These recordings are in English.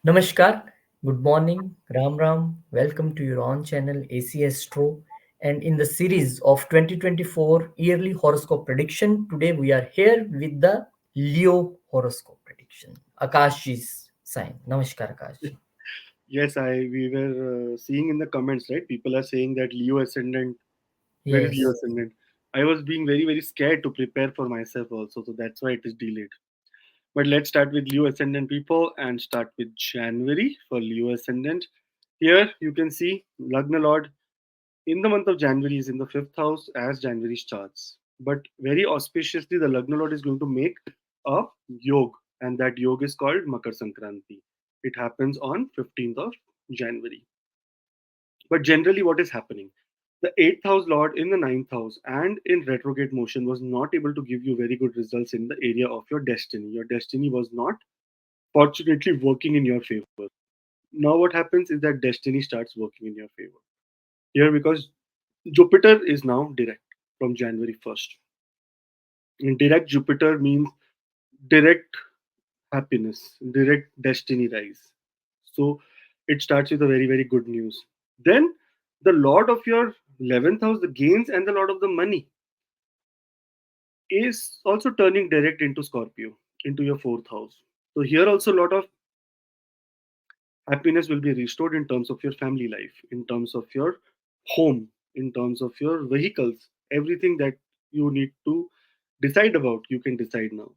Namaskar, good morning, Ram Ram. Welcome to your own channel AC Astro. And in the series of 2024 yearly horoscope prediction, today we are here with the Leo horoscope prediction. Akash's sign. Namaskar, Akash. Yes, we were seeing in the comments, right? People are saying that Leo ascendant, very Leo Yes, ascendant. I was being very, very scared to prepare for myself also, so that's why it is delayed. But let's start with Leo ascendant people and start with January for Leo ascendant. Here you can see Lagna Lord in the month of January is in the fifth house as January starts. But very auspiciously, the Lagna Lord is going to make a yog, and that yog is called Makar Sankranti. It happens on 15th of January. But generally, what is happening? The eighth house lord in the ninth house and in retrograde motion was not able to give you very good results in the area of your destiny. Your destiny was not fortunately working in your favor. Now, what happens is that destiny starts working in your favor. Here, because Jupiter is now direct from January 1st. And direct Jupiter means direct happiness, direct destiny rise. So it starts with a very, very good news. Then the Lord of your 11th house, the gains and the Lord of the money, is also turning direct into Scorpio, into your fourth house. So here also a lot of happiness will be restored in terms of your family life, in terms of your home, in terms of your vehicles, everything that you need to decide about, you can decide now.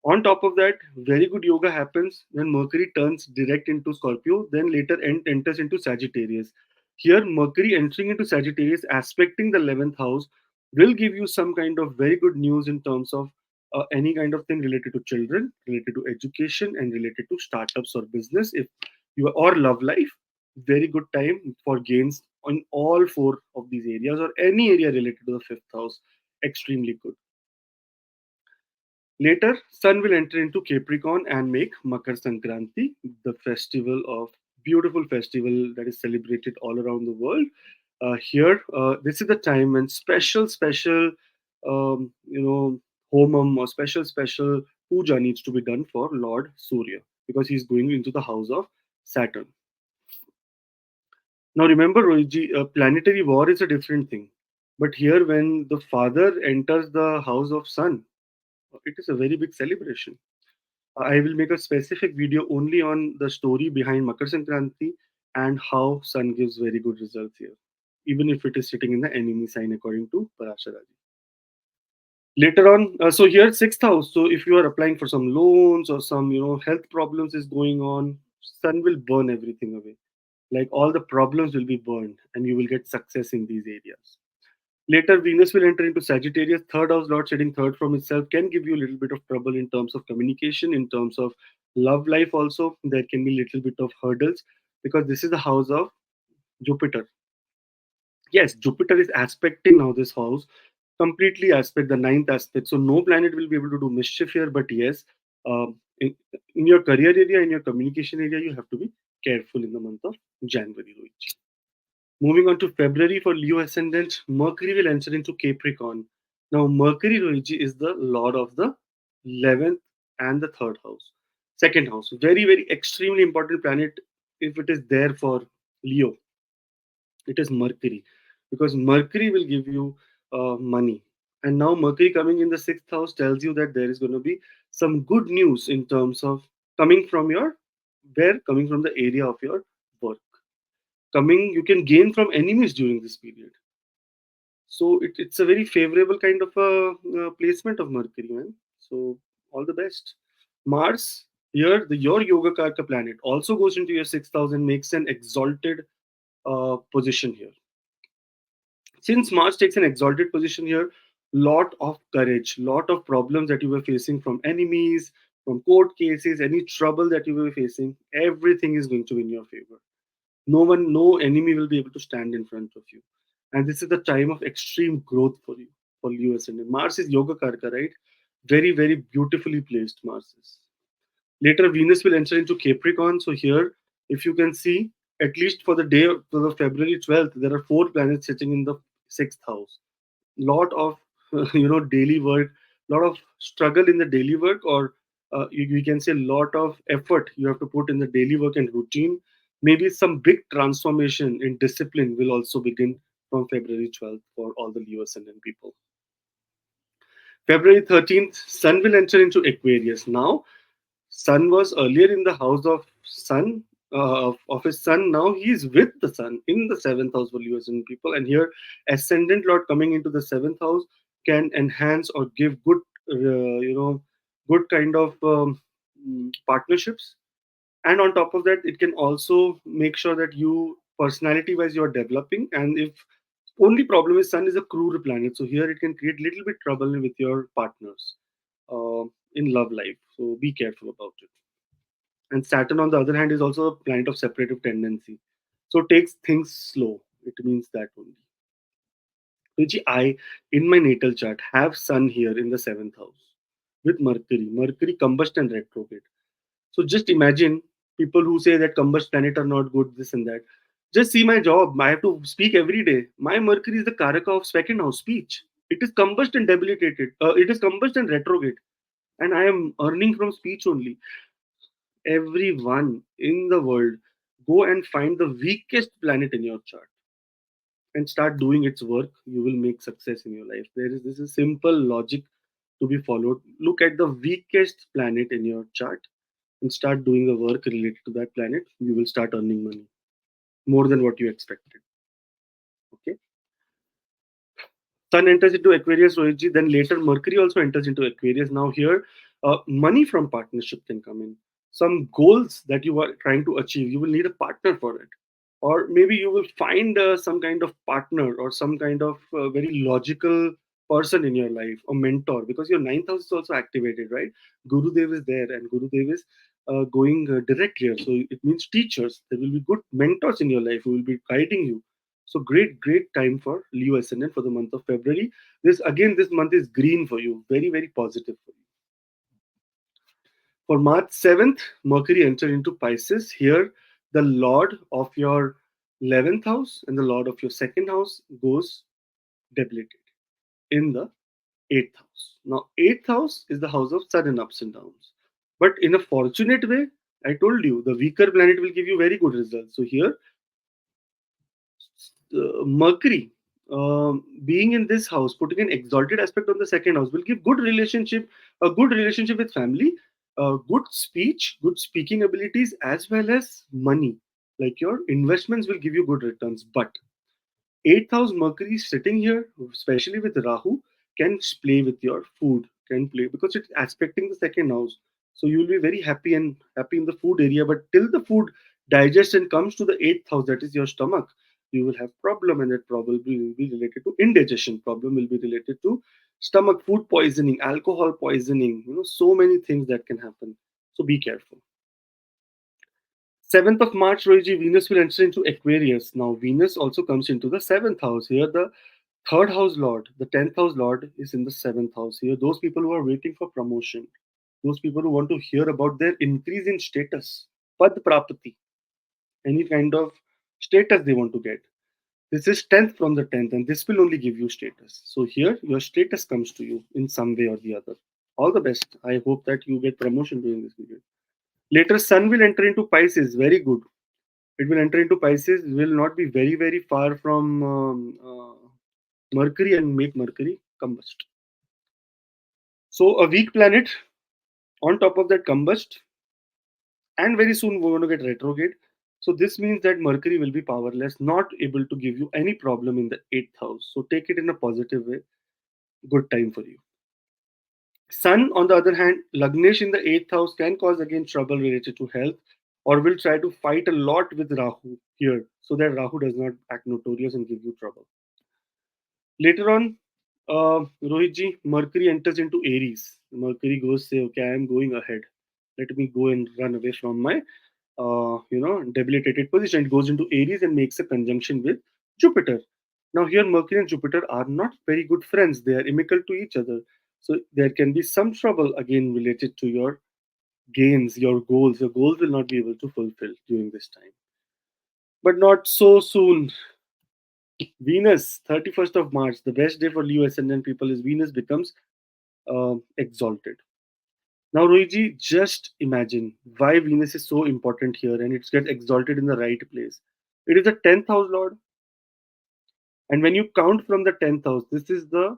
On top of that, very good yoga happens when Mercury turns direct into Scorpio, then later enters into Sagittarius. Here, Mercury entering into Sagittarius, aspecting the 11th house, will give you some kind of very good news in terms of any kind of thing related to children, related to education, and related to startups or business. If you or love life, very good time for gains on all four of these areas or any area related to the fifth house. Extremely good. Later, Sun will enter into Capricorn and make Makar Sankranti, the festival of beautiful festival that is celebrated all around the world. This is the time when special, you know, homam or special puja needs to be done for Lord Surya because he's going into the house of Saturn. Now, remember, Rohitji, planetary war is a different thing. But here, when the father enters the house of Sun, it is a very big celebration. I will make a specific video only on the story behind Makar Sankranti and how Sun gives very good results here, even if it is sitting in the enemy sign according to Parasharaji. Later on, so here sixth house. So if you are applying for some loans or some health problems is going on, Sun will burn everything away. Like all the problems will be burned, and you will get success in these areas. Later, Venus will enter into Sagittarius. Third house Lord shedding third from itself can give you a little bit of trouble in terms of communication, in terms of love life also. There can be a little bit of hurdles because this is the house of Jupiter. Yes, Jupiter is aspecting now this house, completely aspect, the ninth aspect. So no planet will be able to do mischief here, but yes, in your career area, in your communication area, you have to be careful in the month of January, Rohit. Moving on to February for Leo ascendant, Mercury will enter into Capricorn. Now, Mercury Rohiji is the lord of the 11th and the third house. Second house, very, very extremely important planet if it is there for Leo. It is Mercury because Mercury will give you money. And now, Mercury coming in the sixth house tells you that there is going to be some good news in terms of coming from your where coming from the area of your work coming you can gain from enemies during this period. So it's a very favorable kind of a placement of Mercury, man. So all the best. Mars here, your Yoga Karka planet also goes into your sixth house and makes an exalted position here. Since Mars takes an exalted position here, lot of courage, lot of problems that you were facing from enemies, from court cases, any trouble that you were facing, everything is going to be in your favor. No enemy will be able to stand in front of you. And this is the time of extreme growth for you, for US. And Mars is Yoga Karka, right? Very, very beautifully placed Mars is. Later, Venus will enter into Capricorn. So here, if you can see, at least for the day for the February 12th, there are four planets sitting in the sixth house. Lot of daily work, lot of struggle in the daily work or We can say a lot of effort you have to put in the daily work and routine. Maybe some big transformation in discipline will also begin from February 12th for all the Leo ascendant people. February 13th, Sun will enter into Aquarius. Now, Sun was earlier in the house of Sun, of his Sun. Now he is with the Sun in the seventh house for Leo ascendant people. And here, Ascendant Lord coming into the seventh house can enhance or give good, good kind of partnerships. And on top of that, it can also make sure that you personality wise you're developing. And if only problem is Sun is a cruel planet, so here it can create little bit trouble with your partners uh, in love life, so be careful about it. And Saturn on the other hand is also a planet of separative tendency, so takes things slow. It means that only, which I in my natal chart have Sun here in the seventh house with Mercury combust and retrograde. So just imagine people who say that combust planet are not good, this and that. Just see my job. I have to speak every day. My Mercury is the Karaka of second house speech. It is combust and debilitated. It is combust and retrograde. And I am earning from speech only. Everyone in the world, go and find the weakest planet in your chart and start doing its work. You will make success in your life. This is simple logic to be followed. Look at the weakest planet in your chart and start doing the work related to that planet. You will start earning money more than what you expected. Okay. Sun enters into Aquarius, Rohitji. Then later Mercury also enters into Aquarius. Now here, money from partnership can come in. Some goals that you are trying to achieve, you will need a partner for it. Or maybe you will find some kind of partner or some kind of very logical person in your life, a mentor, because your ninth house is also activated, right? Guru Dev is there, and Guru Dev is going direct here. So it means teachers. There will be good mentors in your life who will be guiding you. So great time for Leo ascendant for the month of February. This month is green for you, very positive for you. For March 7th, Mercury entered into Pisces. Here, the Lord of your 11th house and the Lord of your second house goes debilitated in the 8th house. Now, 8th house is the house of sudden ups and downs. But in a fortunate way, I told you, the weaker planet will give you very good results. So here, Mercury being in this house, putting an exalted aspect on the second house, will give a good relationship with family, good speech, good speaking abilities, as well as money. Like your investments will give you good returns. But eighth house Mercury sitting here, especially with Rahu, can play with your food, can play because it's aspecting the second house. So you will be very happy in the food area. But till the food digests and comes to the eighth house, that is your stomach, you will have problem, and that probably will be related to indigestion. Problem will be related to stomach, food poisoning, alcohol poisoning. So many things that can happen. So be careful. 7th of March, Rohiji, Venus will enter into Aquarius. Now, Venus also comes into the 7th house. Here, the third house lord, the 10th house lord is in the 7th house. Here, those people who are waiting for promotion, those people who want to hear about their increase in status, pad prapati, any kind of status they want to get. This is 10th from the 10th, and this will only give you status. So, here, your status comes to you in some way or the other. All the best. I hope that you get promotion during this period. Later, Sun will enter into Pisces. Very good. It will enter into Pisces, will not be very far from Mercury and make Mercury combust. So a weak planet on top of that combust, and very soon we're going to get retrograde. So this means that Mercury will be powerless, not able to give you any problem in the eighth house. So take it in a positive way. Good time for you. Sun, on the other hand, Lagnesh in the eighth house can cause again trouble related to health, or will try to fight a lot with Rahu here, so that Rahu does not act notorious and give you trouble. Later on, Rohitji, Mercury enters into Aries. Mercury goes, say, okay, I am going ahead. Let me go and run away from my, debilitated position. It goes into Aries and makes a conjunction with Jupiter. Now, here, Mercury and Jupiter are not very good friends. They are inimical to each other. So, there can be some trouble again related to your gains, your goals. Your goals will not be able to fulfill during this time. But not so soon. Venus, 31st of March, the best day for Leo ascendant people is Venus becomes exalted. Now, Rohiji, just imagine why Venus is so important here and it gets exalted in the right place. It is the 10th house lord, and when you count from the 10th house, this is the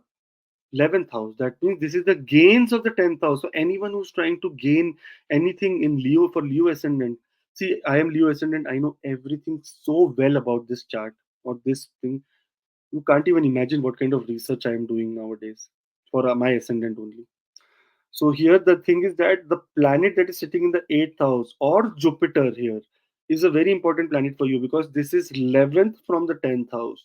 11th house. That means this is the gains of the 10th house. So anyone who's trying to gain anything in Leo, for Leo ascendant, see, I am Leo ascendant, I know everything so well about this chart or this thing. You can't even imagine what kind of research I am doing nowadays for my ascendant only. So here the thing is that the planet that is sitting in the 8th house, or Jupiter here, is a very important planet for you because this is 11th from the 10th house.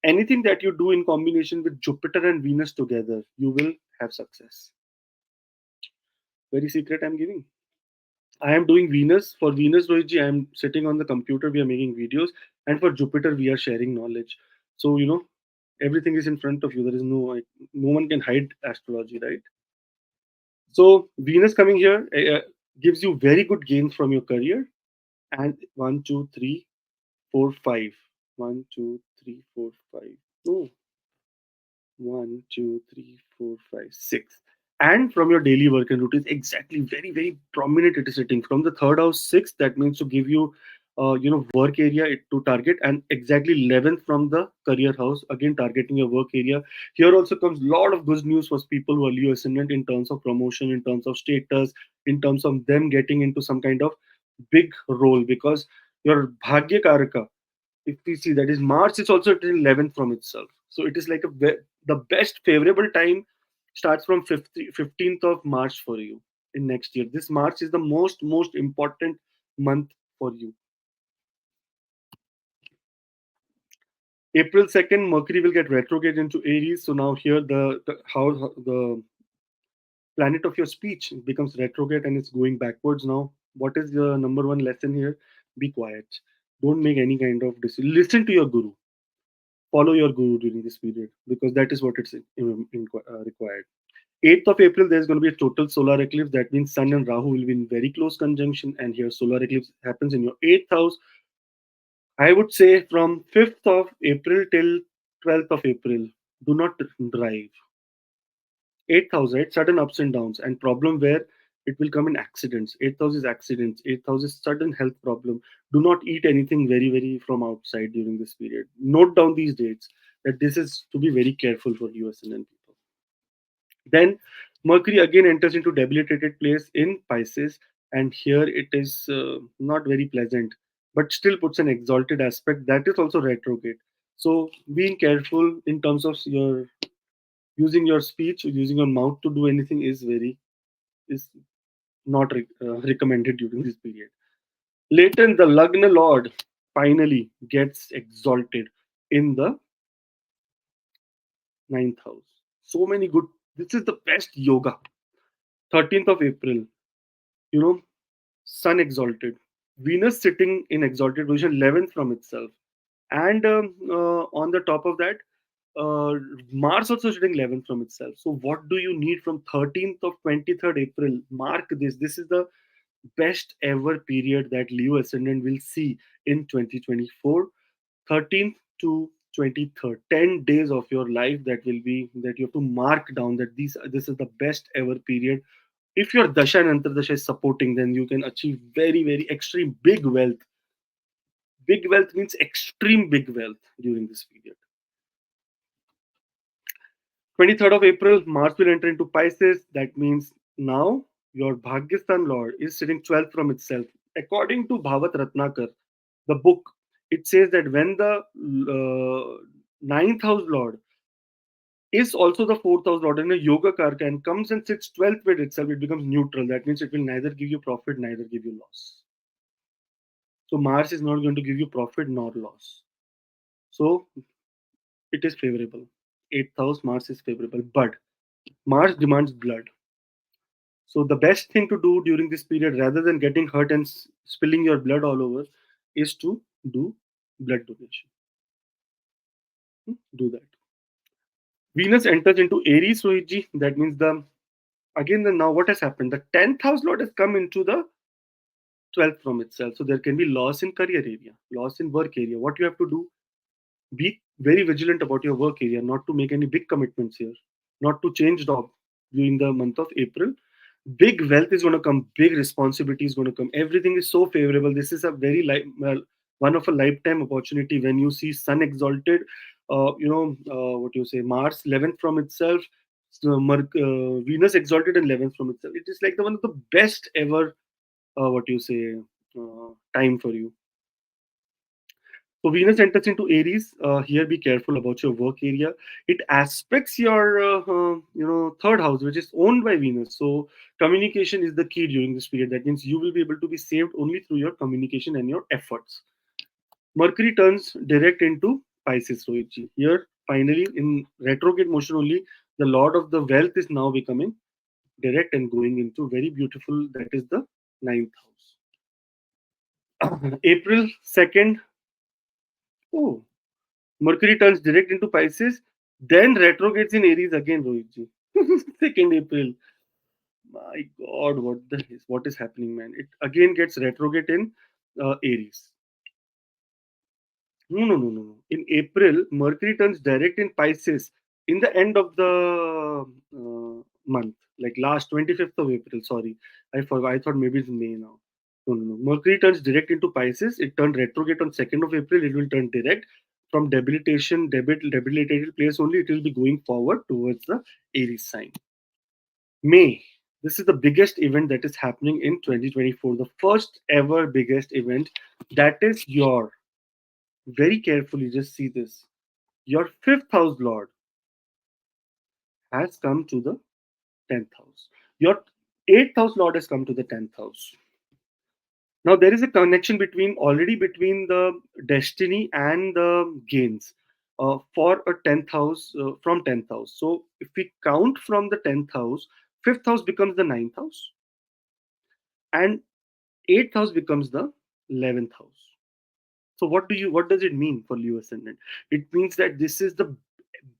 Anything that you do in combination with Jupiter and Venus together, you will have success. Very secret I'm giving. I am doing Venus. For Venus, Rohitji, I am sitting on the computer, we are making videos, and for Jupiter, we are sharing knowledge. So, everything is in front of you. There is no one can hide astrology, right? So Venus coming here gives you very good gains from your career. And one, two, three, four, five. One, two, three, four, five. No, one, two, three, four, five, six. And from your daily work and routines, exactly, very, very prominent it is sitting. From the third house, six, that means to give you, work area to target, and exactly 11th from the career house, again targeting your work area. Here also comes a lot of good news for people who are Leo ascendant in terms of promotion, in terms of status, in terms of them getting into some kind of big role because your Bhagya Karaka, if we see that is Mars is also at 11th from itself. So it is like the best favorable time starts from 15th of March for you in next year. This March is the most important month for you. April 2nd, Mercury will get retrograde into Aries. So now here the planet of your speech becomes retrograde and it's going backwards now. What is the number one lesson here? Be quiet. Don't make any kind of decision. Listen to your guru. Follow your guru during this period because that is what it's required. 8th of April, there's going to be a total solar eclipse. That means Sun and Rahu will be in very close conjunction, and here solar eclipse happens in your 8th house. I would say from 5th of April till 12th of April, do not drive. 8th house, right? Sudden ups and downs, and problem where it will come in accidents. 8th house is accidents. 8th house is sudden health problem. Do not eat anything very from outside during this period. Note down these dates that this is to be very careful for US and people. Then Mercury again enters into debilitated place in Pisces, and here it is not very pleasant, but still puts an exalted aspect that is also retrograde. So being careful in terms of your using your speech, using your mouth to do anything is not recommended during this period. Later, the Lagna Lord finally gets exalted in the ninth house. So many good. This is the best yoga. 13th of April, you know, Sun exalted, Venus sitting in exalted position, 11th from itself, and on the top of that, uh, Mars also sitting 11th from itself. So, what do you need from 13th of 23rd April? Mark this. This is the best ever period that Leo ascendant will see in 2024. 13th to 23rd, 10 days of your life that will be that you have to mark down that this is the best ever period. If your dasha and antardasha is supporting, then you can achieve very extreme big wealth. Big wealth means extreme big wealth during this period. 23rd of April, Mars will enter into Pisces. That means now your Bhagyastan Lord is sitting 12th from itself. According to Bhavat Ratnakar, the book, it says that when the ninth house Lord is also the fourth house Lord in a yoga karka and comes and sits 12th with itself, it becomes neutral. That means it will neither give you profit, neither give you loss. So Mars is not going to give you profit nor loss. So it is favorable. 8th house Mars is favorable, but Mars demands blood. So the best thing to do during this period, rather than getting hurt and spilling your blood all over, is to do blood donation. Do that. Venus enters into Aries, Rohitji. That means now what has happened? The 10th house Lord has come into the 12th from itself. So there can be loss in career area, loss in work area. What you have to do? Be very vigilant about your work area, not to make any big commitments here, not to change job during the month of April. Big wealth is going to come, big responsibility is going to come, everything is so favorable. This is a very one of a lifetime opportunity when you see sun exalted, what you say, Mars 11th from itself, Venus exalted and 11th from itself. It is like the one of the best ever, what you say, time for you. So Venus enters into Aries. Here, be careful about your work area. It aspects your, third house, which is owned by Venus. So communication is the key during this period. That means you will be able to be saved only through your communication and your efforts. Mercury turns direct into Pisces, Rohitji. Here, finally, in retrograde motion only, the Lord of the Wealth is now becoming direct and going into very beautiful. That is the ninth house. April 2nd. Oh, Mercury turns direct into Pisces, then retrogrades in Aries again, Rohitji. 2nd April. My God, what is happening, man? It again gets retrograde in Aries. No, no, no, no, no. In April, Mercury turns direct in Pisces in the end of the month, like last 25th of April. Sorry, I forgot. I thought maybe it's May now. No, no, no. Mercury turns direct into Pisces. It turned retrograde on 2nd of April. It will turn direct from debilitated place only. It will be going forward towards the Aries sign. May. This is the biggest event that is happening in 2024. The first ever biggest event, that is your, very carefully, just see this. Your fifth house lord has come to the 10th house. Your eighth house lord has come to the 10th house. Now there is a connection between the destiny and the gains for a 10th house, from 10th house. So if we count from the 10th house, fifth house becomes the ninth house, and eighth house becomes the 11th house. So what does it mean for Leo ascendant? It means that this is the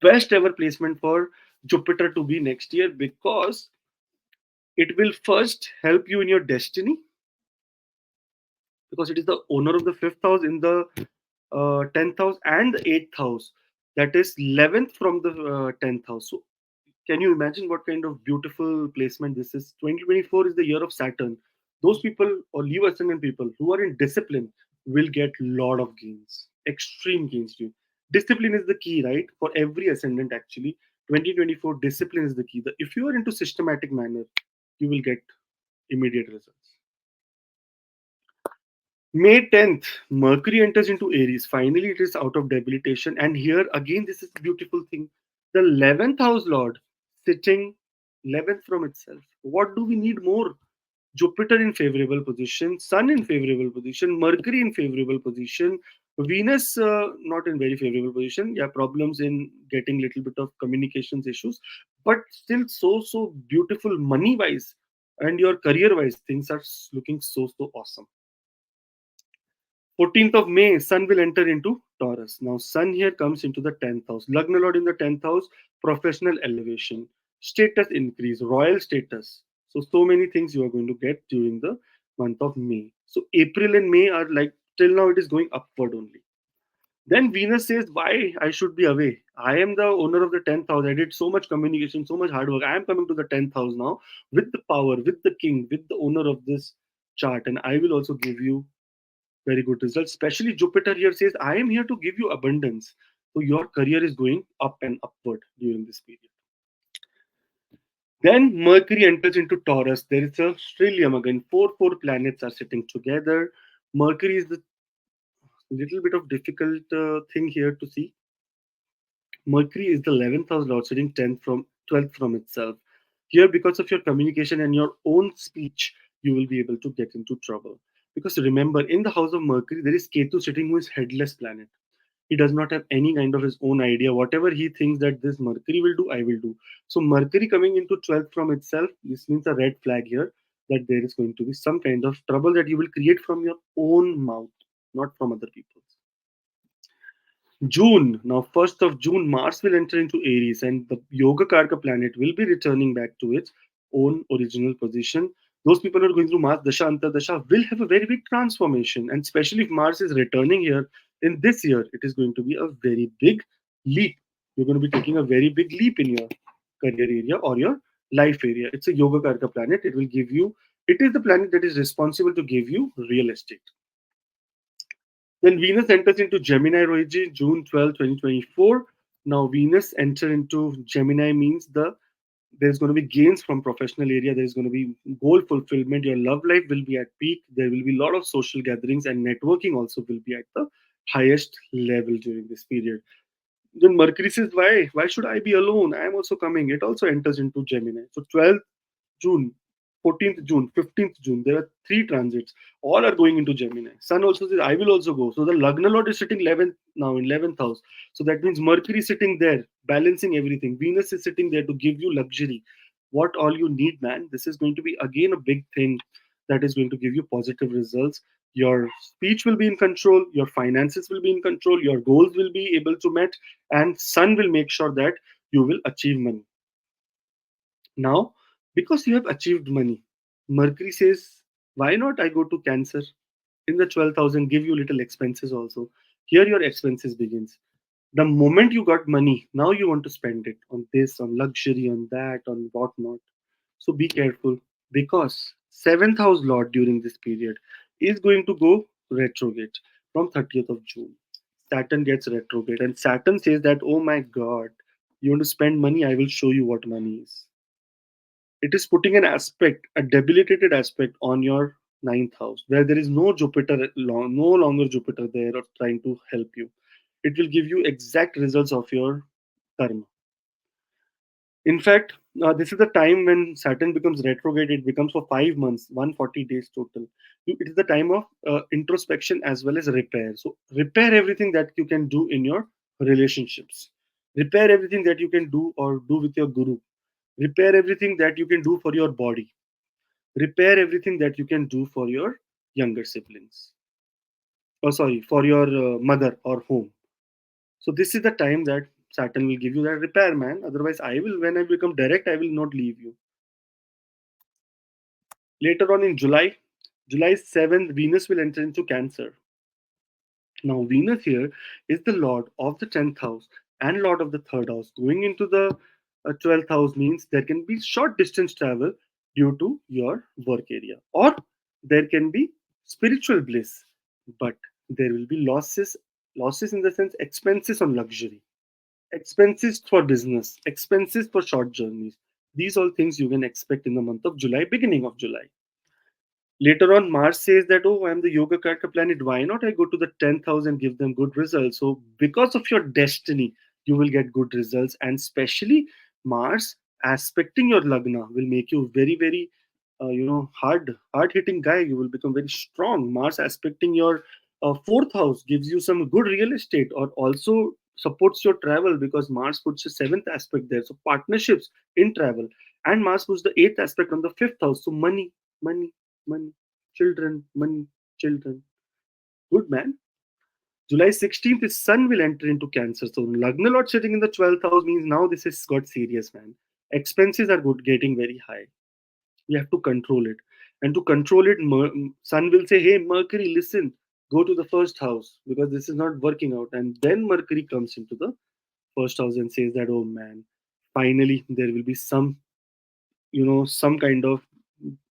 best ever placement for Jupiter to be next year, because it will first help you in your destiny, because it is the owner of the fifth house in the 10th house and the eighth house, that is 11th from the 10th house. So can you imagine what kind of beautiful placement this is? 2024 is the year of Saturn. Those people or Leo ascendant people who are in discipline will get lot of gains, extreme gains too. Discipline is the key, right? For every ascendant, actually. 2024 discipline is the key. If you are into systematic manner, you will get immediate results. May 10th, Mercury enters into Aries. Finally, it is out of debilitation. And here again, this is a beautiful thing. The 11th house lord sitting 11th from itself. What do we need more? Jupiter in favorable position, Sun in favorable position, Mercury in favorable position, Venus not in very favorable position. Yeah, problems in getting little bit of communications issues, but still so beautiful money wise and your career wise. Things are looking so awesome. 14th of May, Sun will enter into Taurus. Now, Sun here comes into the 10th house. Lagna Lord in the 10th house, professional elevation, status increase, royal status. So many things you are going to get during the month of May. So, April and May are like, till now, it is going upward only. Then Venus says, why I should be away? I am the owner of the 10th house. I did so much communication, so much hard work. I am coming to the 10th house now with the power, with the king, with the owner of this chart. And I will also give you very good results. Especially Jupiter here says, I am here to give you abundance. So your career is going up and upward during this period. Then Mercury enters into Taurus. There is a stellium again. Four planets are sitting together. Mercury is the little bit of difficult thing here to see. Mercury is the 11th house lord sitting 12th from itself. Here, because of your communication and your own speech, you will be able to get into trouble. Because remember, in the house of Mercury, there is Ketu sitting, who is headless planet. He does not have any kind of his own idea. Whatever he thinks that this Mercury will do, I will do. So Mercury coming into 12th from itself, this means a red flag here, that there is going to be some kind of trouble that you will create from your own mouth, not from other people's. June. Now, 1st of June, Mars will enter into Aries, and the Yoga Karka planet will be returning back to its own original position. Those people who are going through Mars Dasha, Antardasha will have a very big transformation. And especially if Mars is returning here in this year, it is going to be a very big leap. You're going to be taking a very big leap in your career area or your life area. It's a yoga karka planet. It will give you, it is the planet that is responsible to give you real estate. Then Venus enters into Gemini, Rohiji, June 12, 2024. Now Venus enter into Gemini means there's going to be gains from professional area. There's going to be goal fulfillment. Your love life will be at peak. There will be a lot of social gatherings, and networking also will be at the highest level during this period. Then Mercury says, why should I be alone? I am also coming. It also enters into Gemini. So 12th June, 14th June, 15th June, there are three transits. All are going into Gemini. Sun also says, I will also go. So the Lagna Lord is sitting 11th now in 11th house. So that means Mercury is sitting there, balancing everything. Venus is sitting there to give you luxury. What all you need, man. This is going to be again a big thing that is going to give you positive results. Your speech will be in control, your finances will be in control, your goals will be able to met, and Sun will make sure that you will achieve money. Now, because you have achieved money, Mercury says, why not I go to Cancer? In the 12,000, give you little expenses also. Here your expenses begins. The moment you got money, now you want to spend it on this, on luxury, on that, on whatnot. So be careful because seventh house lord during this period is going to go retrograde from 30th of June. Saturn gets retrograde, and Saturn says that, oh my god, you want to spend money, I will show you what money is. It is putting an aspect, a debilitated aspect on your ninth house, where there is no Jupiter, no longer Jupiter there or trying to help you. It will give you exact results of your karma. In fact, this is the time when Saturn becomes retrograde. It becomes for 5 months, 140 days total. It is the time of introspection as well as repair. So, repair everything that you can do in your relationships. Repair everything that you can do or do with your guru. Repair everything that you can do for your body. Repair everything that you can do for your younger siblings. Oh, sorry, for your mother or home. So this is the time that Saturn will give you that repair, man. Otherwise, I will, when I become direct, I will not leave you. Later on in July 7th, Venus will enter into Cancer. Now, Venus here is the Lord of the 10th house and Lord of the 3rd house. Going into the 12th house means there can be short distance travel due to your work area, or there can be spiritual bliss, but there will be losses in the sense expenses on luxury, expenses for business, expenses for short journeys. These all things you can expect in the month of July, beginning of July. Later on, Mars says that, oh, I'm the Yoga Karka planet. Why not I go to the 10th house and give them good results? So, because of your destiny, you will get good results. And especially Mars aspecting your Lagna will make you very, very, hard hitting guy. You will become very strong. Mars aspecting your fourth house gives you some good real estate or also supports your travel because Mars puts a seventh aspect there. So, partnerships in travel. And Mars puts the eighth aspect on the fifth house. So, money, money, children, money, children. Good man. July 16th, his sun will enter into Cancer. So Lagna Lord sitting in the 12th house means now this has got serious, man. Expenses are good, getting very high. You have to control it. And to control it, Sun will say, hey, Mercury, listen, go to the first house because this is not working out. And then Mercury comes into the first house and says that, oh man, finally there will be some kind of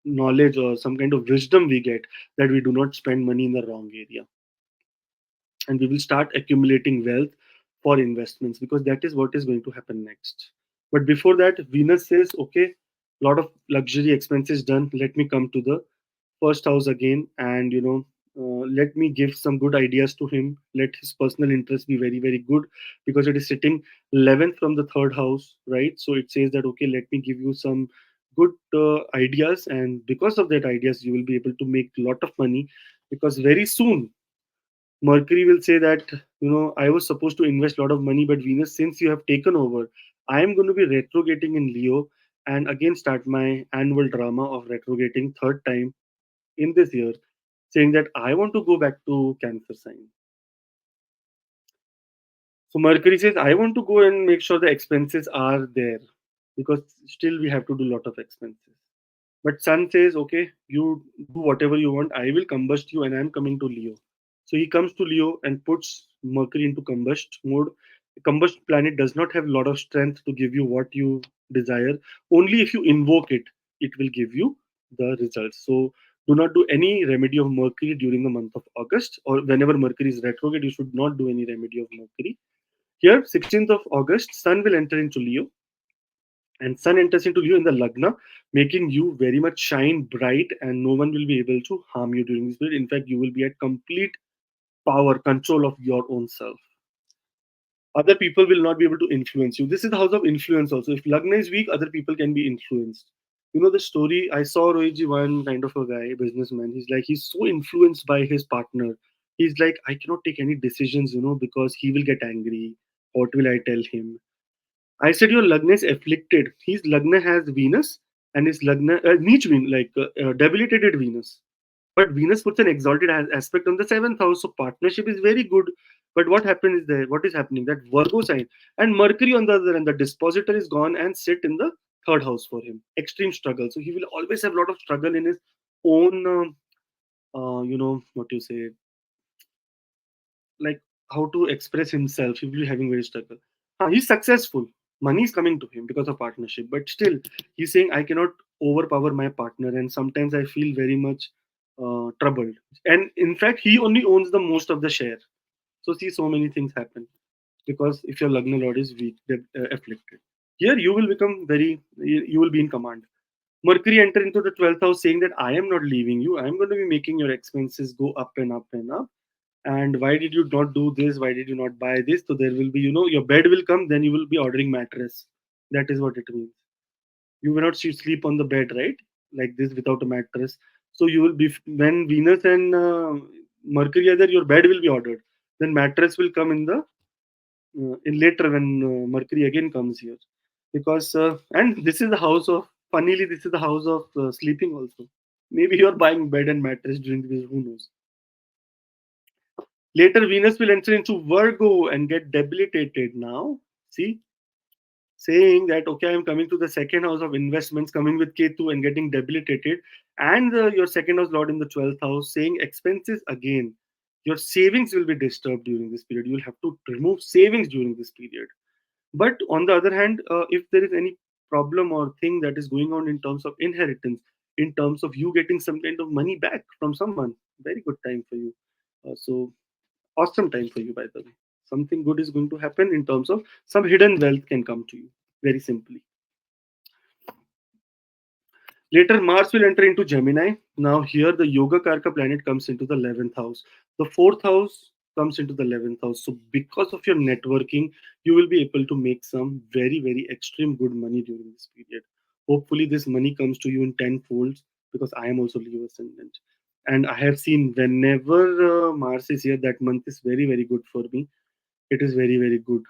knowledge or some kind of wisdom we get that we do not spend money in the wrong area, and we will start accumulating wealth for investments because that is what is going to happen next. But before that, Venus says, okay, lot of luxury expenses done, let me come to the first house again, and let me give some good ideas to him. Let his personal interest be very, very good because it is sitting 11th from the third house, right? So it says that, okay, let me give you some good ideas, and because of that ideas you will be able to make a lot of money because very soon Mercury will say that, I was supposed to invest a lot of money, but Venus, since you have taken over, I am going to be retrograding in Leo and again start my annual drama of retrograding third time in this year, saying that I want to go back to Cancer sign. So Mercury says, I want to go and make sure the expenses are there because still we have to do a lot of expenses. But Sun says, okay, you do whatever you want. I will combust you and I'm coming to Leo. So he comes to Leo and puts Mercury into combust mode. The combust planet does not have a lot of strength to give you what you desire. Only if you invoke it, it will give you the results. So do not do any remedy of Mercury during the month of August, or whenever Mercury is retrograde, you should not do any remedy of Mercury. Here, 16th of August, Sun will enter into Leo, and Sun enters into Leo in the Lagna, making you very much shine bright, and no one will be able to harm you during this period. In fact, you will be at complete power, control of your own self. Other people will not be able to influence you. This is the house of influence also. If Lagna is weak, other people can be influenced. You know the story, I saw Rohitji, one kind of a guy, businessman. He's like, he's so influenced by his partner. He's like, I cannot take any decisions, because he will get angry. What will I tell him? I said your Lagna is afflicted. His Lagna has Venus, and his Lagna, Neech Venus, like debilitated Venus. But Venus puts an exalted aspect on the seventh house, so partnership is very good. But what happens there? What is happening? That Virgo sign and Mercury on the other end, the dispositor is gone and sit in the third house for him. Extreme struggle. So he will always have a lot of struggle in his own, what you say, like how to express himself. He will be having very struggle. He's successful. Money is coming to him because of partnership, but still, he's saying I cannot overpower my partner, and sometimes I feel very much troubled. And in fact, he only owns the most of the share. So see, so many things happen because if your Lagna Lord is weak, afflicted. Here, you will become you will be in command. Mercury enter into the 12th house saying that I am not leaving you. I am going to be making your expenses go up and up and up. And why did you not do this? Why did you not buy this? So there will be, your bed will come, then you will be ordering mattress. That is what it means. You will not sleep on the bed, right? Like this without a mattress. So you will be, when Venus and Mercury are there, your bed will be ordered. Then mattress will come in later when Mercury again comes here. Because, and this is the house of, funnily, this is the house of sleeping also. Maybe you are buying bed and mattress during this, who knows. Later, Venus will enter into Virgo and get debilitated now. See, saying that, okay, I'm coming to the second house of investments, coming with Ketu and getting debilitated. And your second house Lord in the 12th house saying expenses again. Your savings will be disturbed during this period. You will have to remove savings during this period. But on the other hand, if there is any problem or thing that is going on in terms of inheritance, in terms of you getting some kind of money back from someone, very good time for you. So awesome time for you, by the way. Something good is going to happen in terms of some hidden wealth can come to you, very simply. Later, Mars will enter into Gemini. Now, here the Yoga Karka planet comes into the 11th house. The fourth house comes into the 11th house. So, because of your networking, you will be able to make some very, very extreme good money during this period. Hopefully, this money comes to you in 10 folds because I am also Leo ascendant. And I have seen whenever Mars is here, that month is very, very good for me. It is very, very good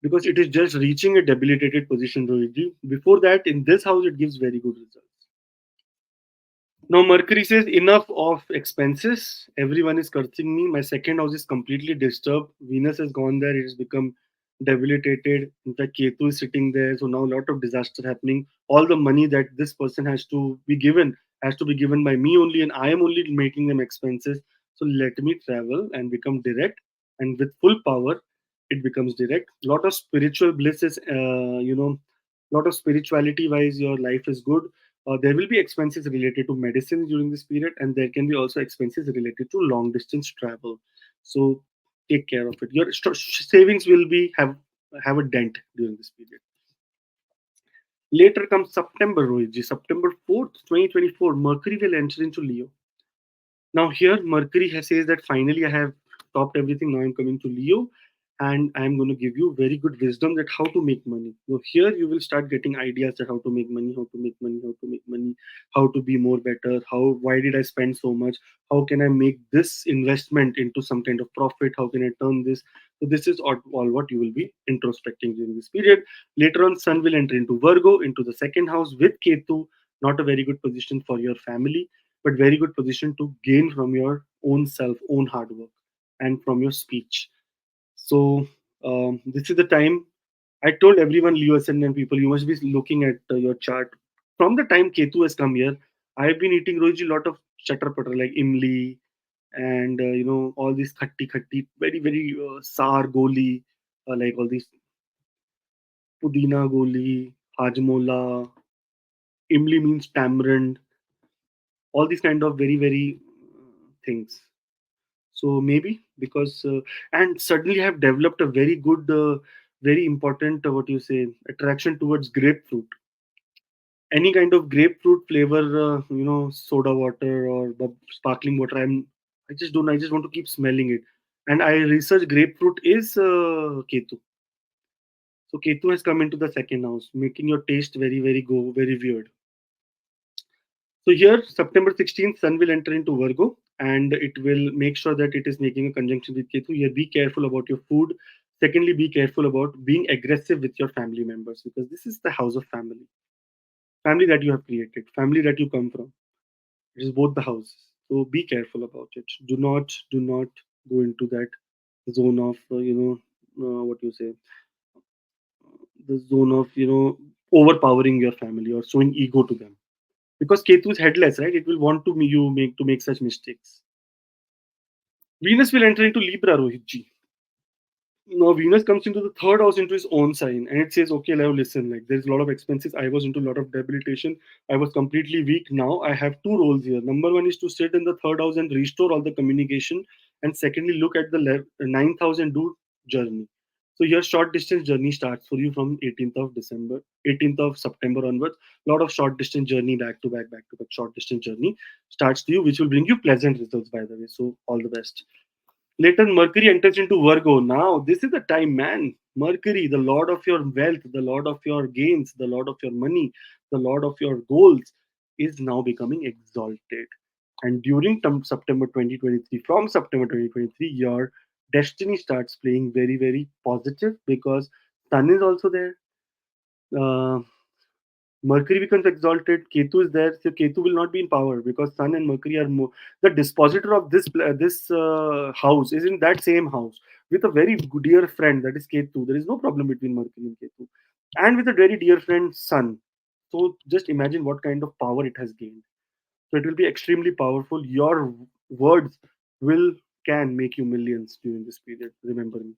because it is just reaching a debilitated position, Rohitji. Before that, in this house, it gives very good results. Now Mercury says enough of expenses. Everyone is cursing me. My second house is completely disturbed. Venus has gone there. It has become debilitated. In fact, Ketu is sitting there. So now a lot of disaster happening. All the money that this person has to be given by me only, and I am only making them expenses. So let me travel and become direct, and with full power, it becomes direct. Lot of spiritual bliss is, lot of spirituality wise, your life is good. There will be expenses related to medicine during this period, and there can be also expenses related to long distance travel. So take care of it. Your savings will be have a dent during this period. Later comes September, Rohitji. September 4th, 2024, Mercury will enter into Leo. Now here, Mercury says that finally I have stopped everything. Now I'm coming to Leo, and I'm going to give you very good wisdom that how to make money. Now here you will start getting ideas that how to make money, how to make money, how to make money, how to be more better. Why did I spend so much? How can I make this investment into some kind of profit? How can I turn this? So this is all what you will be introspecting during this period. Later on, Sun will enter into Virgo, into the second house with Ketu. Not a very good position for your family, but very good position to gain from your own self, own hard work, and from your speech. So this is the time. I told everyone, Leo ascendant people, you must be looking at your chart. From the time Ketu has come here, I have been eating Roji a lot of chatter putter like imli and all these khatti khatti, very very sour goli, like all these pudina goli, hajmola, imli means tamarind, all these kind of very, very things. So maybe because, and suddenly I have developed a very good, very important, what you say, attraction towards grapefruit. Any kind of grapefruit flavor, soda water or sparkling water. I just don't. I just want to keep smelling it. And I research grapefruit is Ketu. So Ketu has come into the second house, making your taste very, very go very weird. So here, September 16th, Sun will enter into Virgo, and it will make sure that it is making a conjunction with Ketu. Here, be careful about your food. Secondly, be careful about being aggressive with your family members, because this is the house of family, family that you have created, family that you come from. It is both the houses. So be careful about it. Do not go into that zone of, what you say, the zone of, overpowering your family or showing ego to them. Because Ketu is headless, right? It will want to you make to make such mistakes. Venus will enter into Libra, Rohitji. Now Venus comes into the third house into his own sign, and it says, okay, now listen, like there's a lot of expenses. I was into a lot of debilitation. I was completely weak. Now I have two roles here. Number one is to sit in the third house and restore all the communication, and secondly, look at the ninth house and do journey. So your short distance journey starts for you from 18th of December, 18th of September onwards. A lot of short distance journey, back to back short distance journey starts to you, which will bring you pleasant results, by the way. So all the best. Later, Mercury enters into Virgo. Now, this is the time, man. Mercury, the lord of your wealth, the lord of your gains, the lord of your money, the lord of your goals, is now becoming exalted. And during September 2023, from September 2023, your destiny starts playing very, very positive because Sun is also there. Uh, Mercury becomes exalted. Ketu is there, so Ketu will not be in power because Sun and Mercury are more. The dispositor of this house is in that same house with a very dear friend, that is Ketu. There is no problem between Mercury and Ketu, and with a very dear friend Sun. So just imagine what kind of power it has gained. So it will be extremely powerful. Your words will can make you millions during this period. Remember me.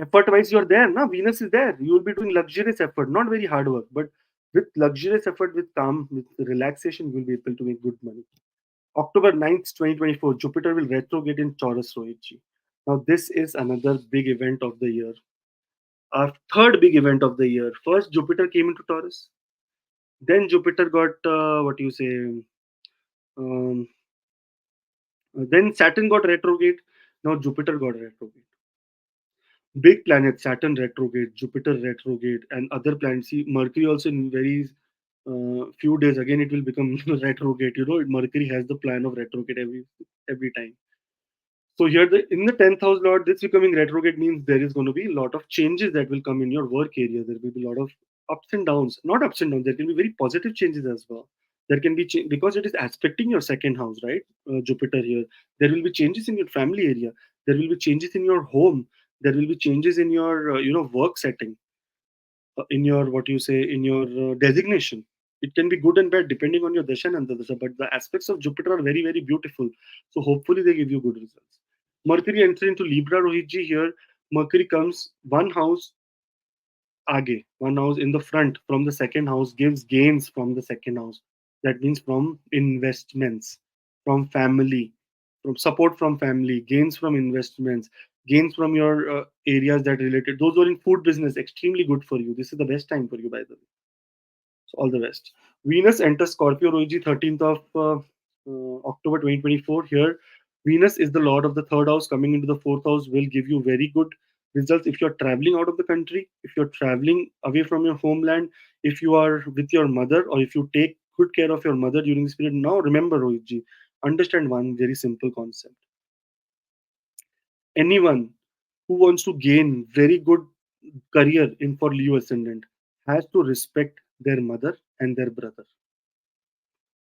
Effort wise, you're there. Now Venus is there. You will be doing luxurious effort, not very hard work, but with luxurious effort, with calm, with relaxation, you will be able to make good money. October 9th, 2024, Jupiter will retrograde in Taurus, Rohitji. Now, this is another big event of the year. Our third big event of the year. First, Jupiter came into Taurus. Then Jupiter got, what you say, um, then Saturn got retrograde. Now Jupiter got retrograde. Big planets, Saturn retrograde, Jupiter retrograde, and other planets. See, Mercury also in very few days again it will become retrograde. Mercury has the plan of retrograde every time. So here, in the 10th house, Lord, this becoming retrograde means there is going to be a lot of changes that will come in your work area. There will be a lot of ups and downs. Not ups and downs. There can be very positive changes as well. There can be because it is aspecting your second house, right? Jupiter here. There will be changes in your family area. There will be changes in your home. There will be changes in your work setting, in your what you say in your designation. It can be good and bad depending on your dasha and antardasha, but the aspects of Jupiter are very, very beautiful. So hopefully they give you good results. Mercury enters into Libra, Rohitji. Here Mercury comes one house one house in the front from the second house, gives gains from the second house. That means from investments, from family, from support from family, gains from investments, gains from your areas that related. Those who are in food business, extremely good for you. This is the best time for you, by the way. So all the best. Venus enters Scorpio, Rohitji, 13th of October 2024. Here, Venus is the lord of the third house. Coming into the fourth house will give you very good results if you're traveling out of the country, if you're traveling away from your homeland, if you are with your mother, or if you take good care of your mother during this period. Now, remember, Rohitji, understand one very simple concept. Anyone who wants to gain very good career in for Leo ascendant has to respect their mother and their brother.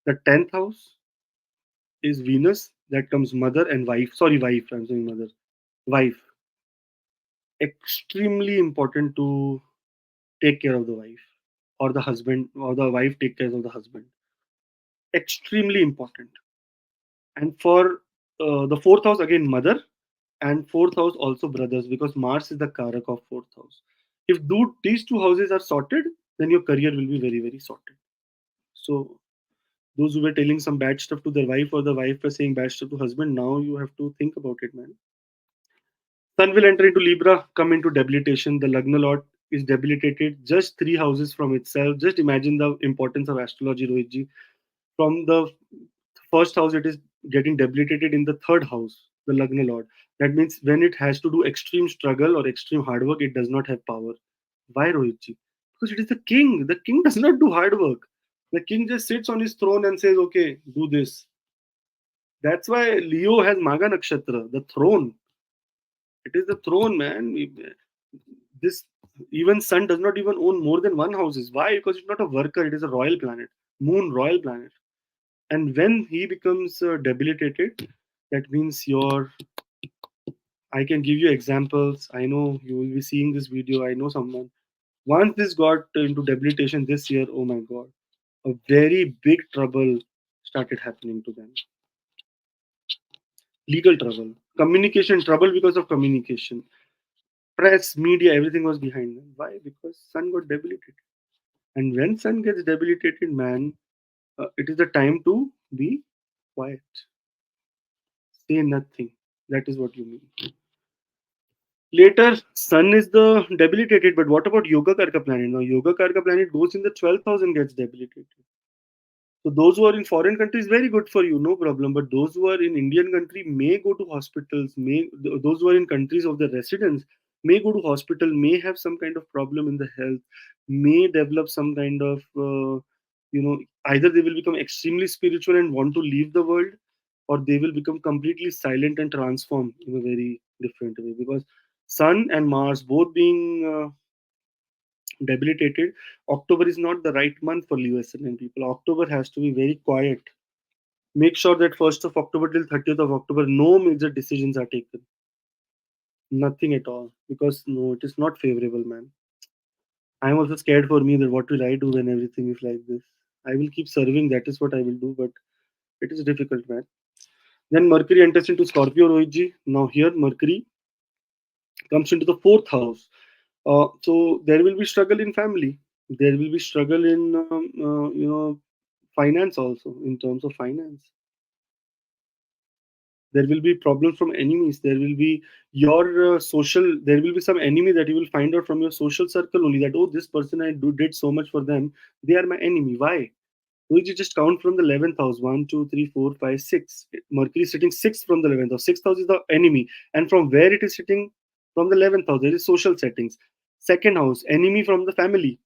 The 10th house is Venus, that comes mother and wife. Sorry, wife. I'm saying mother. Wife. Extremely important to take care of the wife, or the husband, or the wife take care of the husband. Extremely important. And for the fourth house, again, mother, and fourth house also brothers, because Mars is the Karak of fourth house. If these two houses are sorted, then your career will be very, very sorted. So those who were telling some bad stuff to their wife, or the wife was saying bad stuff to husband, now you have to think about it, man. Sun will enter into Libra, come into debilitation. The Lagna Lord is debilitated just three houses from itself. Just imagine the importance of astrology, Rohitji. From the first house, it is getting debilitated in the third house, the Lagna Lord. That means when it has to do extreme struggle or extreme hard work, it does not have power. Why, Rohitji? Because it is the king. The king does not do hard work. The king just sits on his throne and says, okay, do this. That's why Leo has Maga Nakshatra, the throne. It is the throne, man. This even Sun does not even own more than one houses. Why? Because it's not a worker. It is a royal planet, Moon royal planet. And when he becomes debilitated, that means your. I can give you examples. I know you will be seeing this video. I know someone. Once this got into debilitation this year, oh my god, a very big trouble started happening to them. Legal trouble, communication trouble because of communication. Press, media, everything was behind them. Why? Because Sun got debilitated. And when Sun gets debilitated, man, it is the time to be quiet. Say nothing. That is what you mean. Later, Sun is the debilitated, but what about Yoga Karka planet? Now, Yoga Karka planet goes in the 12th house and gets debilitated. So those who are in foreign countries, very good for you, no problem. But those who are in Indian country may go to hospitals. May those who are in countries of their residence may go to hospital. May have some kind of problem in the health. May develop some kind of either they will become extremely spiritual and want to leave the world, or they will become completely silent and transform in a very different way. Because Sun and Mars both being debilitated, October is not the right month for Leo ascendant people. October has to be very quiet. Make sure that 1st of October till 30th of October, no major decisions are taken. Nothing at all. Because no, it is not favorable, man. I'm also scared for me that what will I do when everything is like this. I will keep serving, that is what I will do, but it is difficult, man. Then Mercury enters into Scorpio, Rohitji. Now here Mercury comes into the fourth house. So there will be struggle in family. There will be struggle in finance also, in terms of finance. There will be problems from enemies. There will be your social. There will be some enemy that you will find out from your social circle only. That, oh, this person did so much for them. They are my enemy. Why? Would you just count from the 11th house? 1, 2, 3, 4, 5, 6. Mercury is sitting 6th from the 11th house. 6th house is the enemy. And from where it is sitting? From the 11th house. There is social settings. Second house, enemy from the family.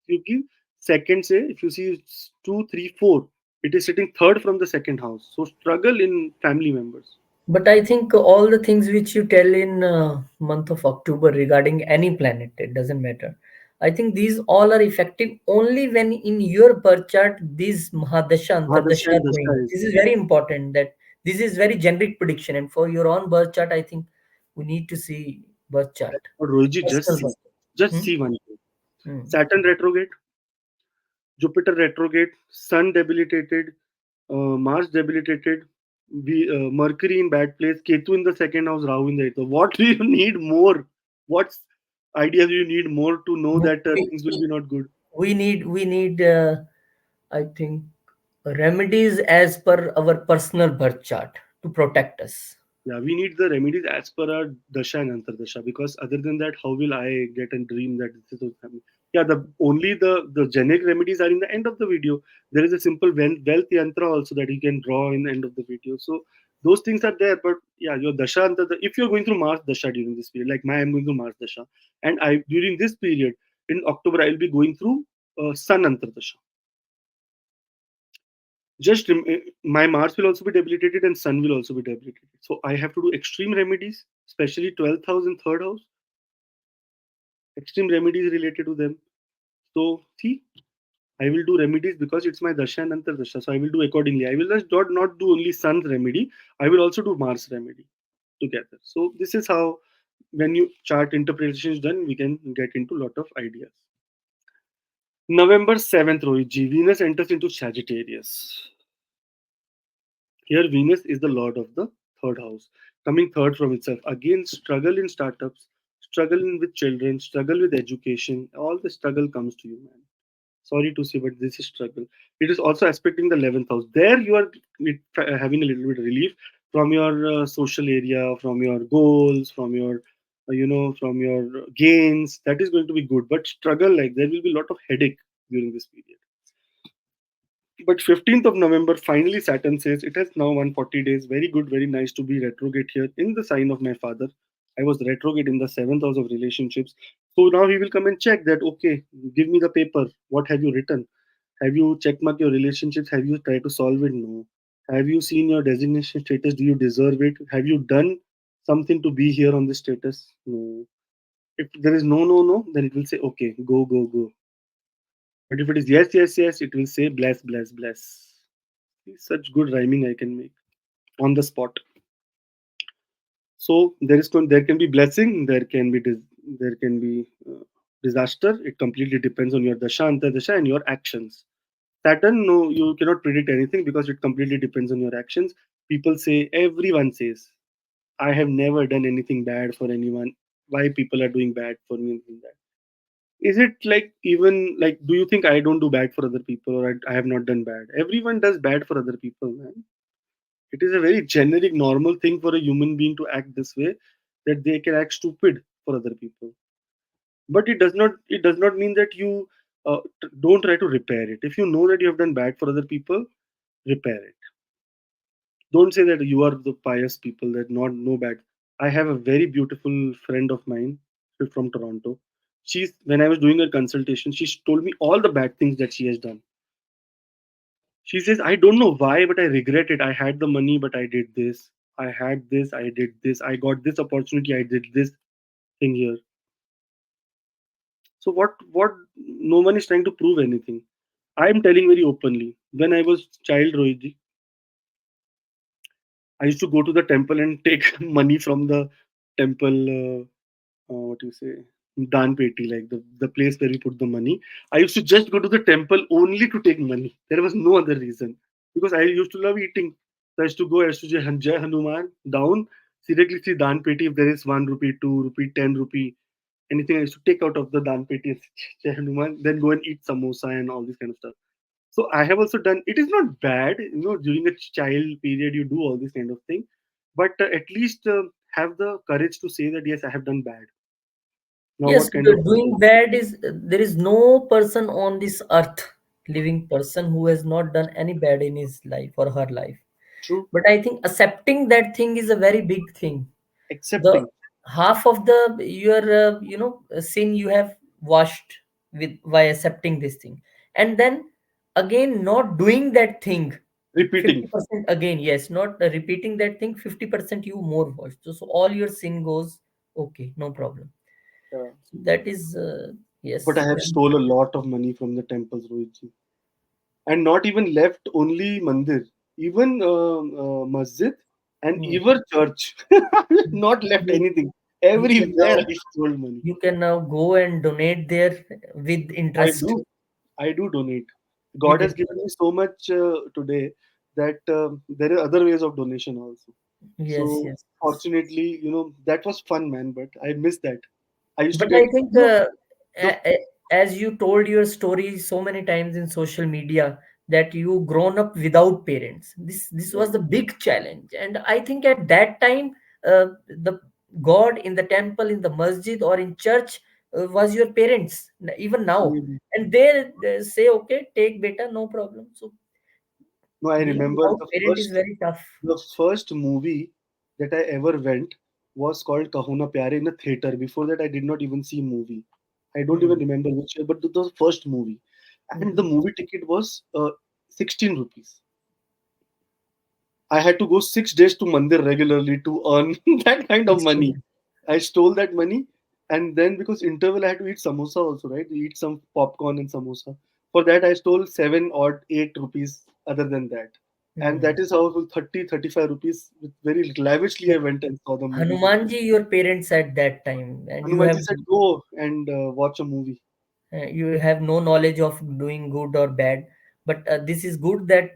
You give second, say, if you see 2, 3, 4, it is sitting third from the second house. So struggle in family members. But I think all the things which you tell in month of October regarding any planet, it doesn't matter. I think these all are effective only when in your birth chart these Mahadasha Mahadasha Antardasha and are Dasha going. is This is there. very important that this is very generic prediction, and for your own birth chart, I think we need to see birth chart. But Rohiji, Personal birth. just Hmm? see one thing. Hmm. Saturn retrograde, Jupiter retrograde, Sun debilitated, Mars debilitated, Mercury in bad place, Ketu in the second house, Rahu in the eighth. What do you need more? What idea do you need more to know We, that we, things will be not good? we need I think remedies as per our personal birth chart to protect us. Yeah, we need the remedies as per our dasha and antardasha, because other than that, how will I get a dream that this is what's happening? Yeah, the only the generic remedies are in the end of the video. There is a simple wealth yantra also that you can draw in the end of the video. So those things are there, but yeah, your dasha if you're going through Mars dasha during this period, like I'm going through Mars dasha, and I during this period in October I'll be going through Sun antardasha. My Mars will also be debilitated and Sun will also be debilitated. So I have to do extreme remedies, especially 12th house and third house. Extreme remedies related to them. So see, I will do remedies because it's my dasha and antardasha. So I will do accordingly. I will just not do only Sun's remedy. I will also do Mars remedy together. So this is how, when you chart interpretation is done, we can get into a lot of ideas. November 7th, Rohit Ji, Venus enters into Sagittarius. Here, Venus is the lord of the third house, coming third from itself. Again, struggle in startups, struggle with children, struggle with education, all the struggle comes to you, man. Sorry to say, but this is struggle. It is also aspecting the 11th house. There you are having a little bit of relief from your social area, from your goals, from your, from your gains. That is going to be good. But struggle, like there will be a lot of headache during this period. But 15th of November, finally Saturn says it has now 140 days. Very good, very nice to be retrograde here in the sign of my father. I was retrograde in the seventh house of relationships. So now he will come and check that, okay, give me the paper. What have you written? Have you checkmarked your relationships? Have you tried to solve it? No. Have you seen your designation status? Do you deserve it? Have you done something to be here on this status? No. If there is no, no, no, then it will say, okay, go, go, go. But if it is yes, yes, yes, it will say bless, bless, bless. Such good rhyming I can make on the spot. So there can be blessing, there can be disaster. It completely depends on your dasha, antardasha, and your actions. Saturn, no, you cannot predict anything because it completely depends on your actions. People say, everyone says, I have never done anything bad for anyone. Why people are doing bad for me? And that. Is it like even like? Do you think I don't do bad for other people, or I have not done bad? Everyone does bad for other people, man. It is a very generic, normal thing for a human being to act this way, that they can act stupid for other people. But it does not mean that you don't try to repair it. If you know that you have done bad for other people, repair it. Don't say that you are the pious people that not know bad. I have a very beautiful friend of mine from Toronto. She's When I was doing her consultation, she told me all the bad things that she has done. She says, I don't know why, but I regret it. I had the money, but I did this. I had this, I did this. I got this opportunity, I did this thing here. So what no one is trying to prove anything. I am telling very openly. When I was child, Rohitji, I used to go to the temple and take money from the temple, what do you say, Dan Peti, like the place where we put the money. I used to just go to the temple only to take money. There was no other reason. Because I used to love eating. So I used to say Jai Hanuman down, directly see Dan Peti if there is 1 rupee, 2 rupee, 10 rupee, anything I used to take out of the Dan Peti and say, Jai Hanuman, then go and eat samosa and all this kind of stuff. So I have also done. It is not bad, during a child period you do all this kind of thing, but at least have the courage to say that yes, I have done bad. Now, Yes, what kind of doing bad is, there is no person on this earth, living person, who has not done any bad in his life or her life. true But I think accepting that thing is a very big thing. The accepting? half of the your sin you have washed with by accepting this thing, and then again not doing that thing Repeating. 50% again. Yes, not repeating that thing 50%, you more washed, so all your sin goes. Okay, no problem. Yeah. So that is But I yes. have stole a lot of money from the temples, Rohitji, and not even left only mandir, even masjid and Hmm. even church. Not left you, anything. you can Everywhere now I stole money. you can now go and donate there with I interest. do. I do donate. With God has given interest. me so much today that there are other ways of donation also. Yes, So yes. fortunately, that was fun, man. But I miss that. I used to But get, I think, the as you told your story so many times in social media, that you grown up without parents. This yeah, was the big challenge, and I think at that time, the God in the temple, in the masjid, or in church was your parents. Even now, maybe. and they say, "Okay, take beta, no problem." So No, I being remember without parent is very tough. the first movie that I ever went was called Kahuna Pyare in a theater. Before that, I did not even see movie. I don't even Hmm. remember which year, but it was the first movie, and the Hmm. movie ticket was 16 rupees. I had to go 6 days to Mandir regularly to earn that kind of money. I stole that money, and then because interval I had to eat samosa also, right? Eat some popcorn and samosa. For that, I stole 7 or 8 rupees other than that. And Hmm. that is how for 30, 35 rupees, with very lavishly, I went and saw the movie there. Hanumanji, your parents at that time, and you Hanumanji have said, go and watch a movie. you have no knowledge of doing good or bad. But this is good that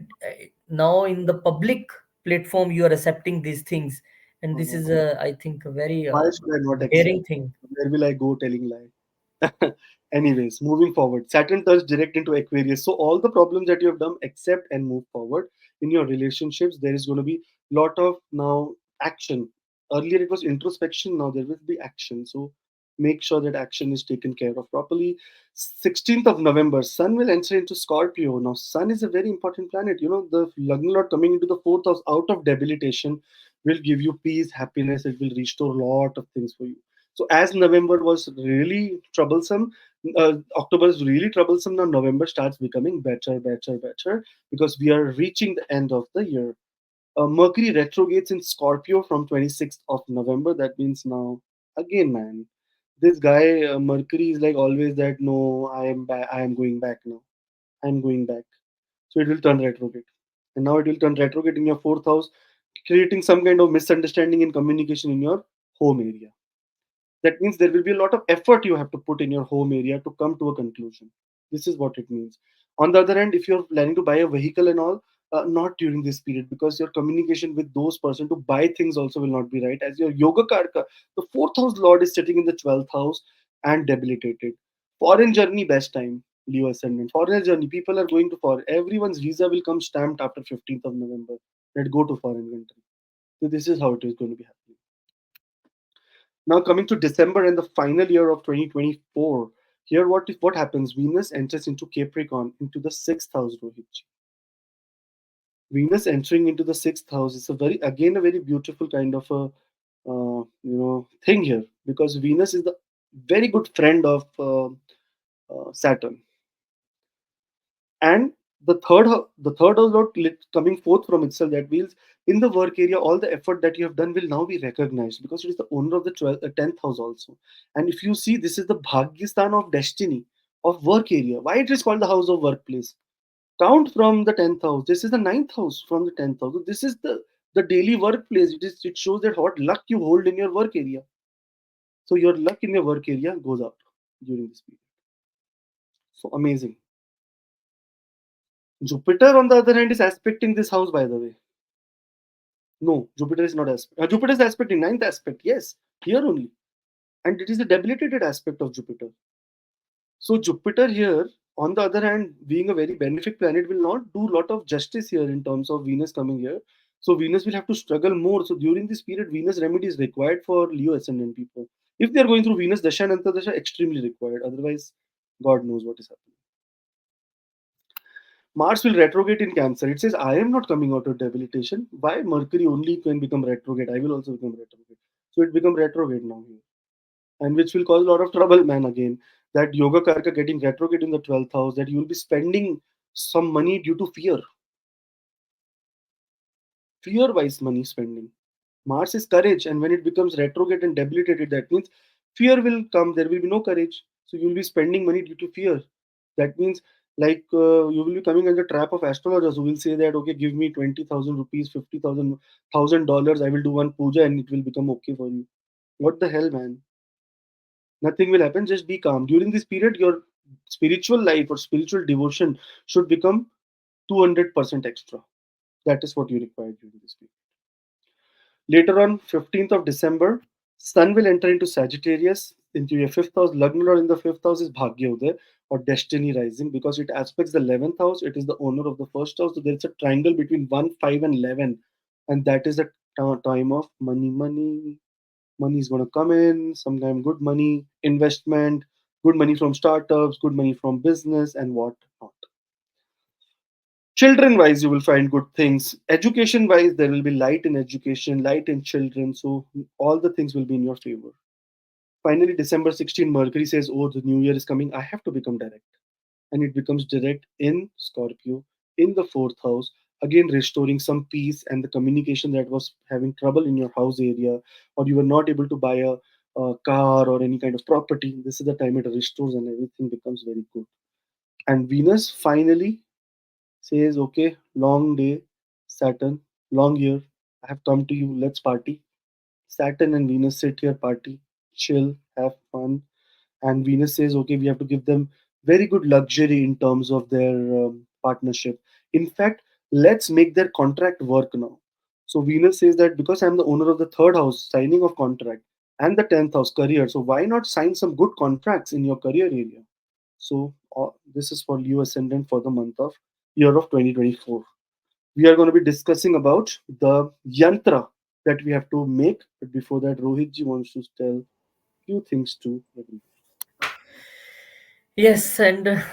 now in the public platform you are accepting these things, And this Uh, is, I think, a very why should I not accept? daring thing. Where will I go telling lie? Anyways, moving forward. Saturn turns direct into Aquarius. So all the problems that you have done, accept and move forward. In your relationships, there is going to be lot of now action. Earlier it was introspection, now there will be action. So make sure that action is taken care of properly. 16th of November, Sun will enter into Scorpio. Now, Sun is a very important planet. You know, the Lagna Lord coming into the fourth house out of debilitation will give you peace, happiness. It will restore a lot of things for you. So as November was really troublesome, October is really troublesome. Now November starts becoming better, better, better because we are reaching the end of the year. Mercury retrogrades in Scorpio from 26th of November. That means now again, man, this guy Mercury is like always that. No, I am back. I am going back now. I am going back. So it will turn retrograde, and now it will turn retrograde in your fourth house, creating some kind of misunderstanding in communication in your home area. That means there will be a lot of effort you have to put in your home area to come to a conclusion. This is what it means. On the other hand, if you're planning to buy a vehicle and all, not during this period, because your communication with those person to buy things also will not be right, as your yoga karka, the fourth house lord is sitting in the 12th house and debilitated. Foreign journey best time, Leo ascendant. Foreign journey, people are going to foreign, everyone's visa will come stamped after 15th of November, that go to foreign country. So this is how it is going to be happening. Now coming to December and the final year of 2024, here what happens? Venus enters into Capricorn into the sixth house, Rohit. Venus entering into the sixth house is a very again a very beautiful kind of a thing here, because Venus is the very good friend of Saturn. And the third house lord coming forth from itself, that means in the work area all the effort that you have done will now be recognized because it is the owner of the 10th house also. And if you see, this is the bhagyastan of destiny of work area. Why it is called the house of workplace? Count from the 10th house. This is the ninth house from the 10th house. So this is the daily workplace. It shows that what luck you hold in your work area. So your luck in your work area goes out during this period. So amazing. Jupiter, on the other hand, is aspecting this house, by the way. No, Jupiter is not aspect. Jupiter is aspect in ninth aspect. Yes, here only, and it is a debilitated aspect of Jupiter. So Jupiter here, on the other hand, being a very benefic planet, will not do lot of justice here in terms of Venus coming here. So Venus will have to struggle more. So during this period, Venus remedy is required for Leo ascendant people. If they are going through Venus Dasha and Antardasha, extremely required. Otherwise, God knows what is happening. Mars will retrograde in Cancer. It says, I am not coming out of debilitation. Why? Mercury only can become retrograde. I will also become retrograde. So it become retrograde now here. And which will cause a lot of trouble, man, again. That Yoga Karka getting retrograde in the 12th house, that you will be spending some money due to fear. Fear wise money spending. Mars is courage, and when it becomes retrograde and debilitated, that means fear will come. There will be no courage. So you will be spending money due to fear. That means like you will be coming under trap of astrologers who will say that okay, give me 20,000 rupees, 50,000 $1,000. I will do one puja and it will become okay for you. What the hell, man? Nothing will happen. Just be calm. During this period, your spiritual life or spiritual devotion should become 200% extra. That is what you require during this period. Later on, 15th of December, Sun will enter into Sagittarius, into your fifth house. Lagna Lord in the fifth house is Bhagya Udaya or destiny rising, because it aspects the 11th house. It is the owner of the first house. So there's a triangle between 1, 5, and 11. And that is the time of money, money. Money is going to come in, sometime good money, investment, good money from startups, good money from business, and what not. Children wise, you will find good things. Education wise, there will be light in education, light in children. So all the things will be in your favor. Finally, December 16, Mercury says, oh, the new year is coming. I have to become direct. And it becomes direct in Scorpio, in the fourth house, again restoring some peace and the communication that was having trouble in your house area, or you were not able to buy a car or any kind of property. This is the time it restores and everything becomes very good. And Venus finally says, okay, long day, Saturn, long year. I have come to you. Let's party. Saturn and Venus sit here, party, chill, have fun. And Venus says, okay, we have to give them very good luxury in terms of their partnership. In fact, let's make their contract work now. So Venus says that because I'm the owner of the third house, signing of contract, and the 10th house, career. So why not sign some good contracts in your career area? So this is for Leo ascendant for the month of year of 2024. We are going to be discussing about the yantra that we have to make. But before that, Rohit ji wants to tell few things to everyone. Yes, and